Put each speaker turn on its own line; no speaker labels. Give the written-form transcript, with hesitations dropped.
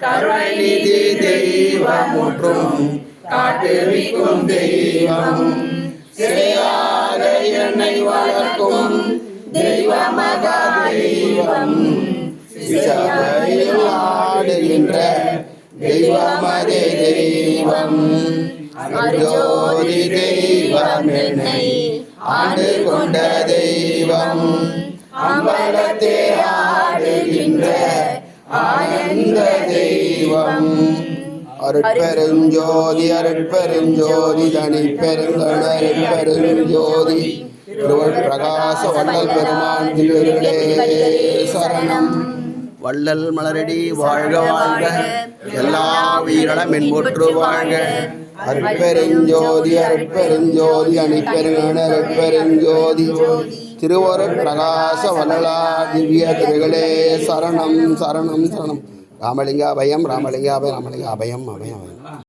கருணை நிதி தெய்வமுற்றும் காட்டுவிக்கும் தெய்வம் சிறையாக என்னை வளர்க்கும் தெய்வ மகா தெய்வம் சிசபையில் ஆடுகின்ற தெய்வமதே தெய்வம் அருஜோதி தெய்வம் என்னை ஆண்டு கொண்ட தெய்வம் அம்பலத்தே ஆடுகின்ற ஆனந்த தெய்வம் அருட்பெருஞ்சோதி அருட்பெருஞ்சோதி தனிப்பெருங்கணருட்பெருஞ்சோதி திருவள் பிரகாச வள்ளல் பெருமான் திருவருளே சரணம். வள்ளல் மலரடி வாழ்க வாழ்க, எல்லா உயிரிடம் என்பொற்று வாழ்க. அருட்பெருஞ்சோதி அருட்பெருஞ்சோதி அணிப்பெருங்கண அருட்பெருஞ்சோதி திருவருட் பிரகாச வள்ளலா திவ்ய திருகளே சரணம் சரணம் சரணம். ராமலிங்க அபயம் ராமலிங்க அபயம் ராமலிங்க அபயம் அபயம் அபயம்.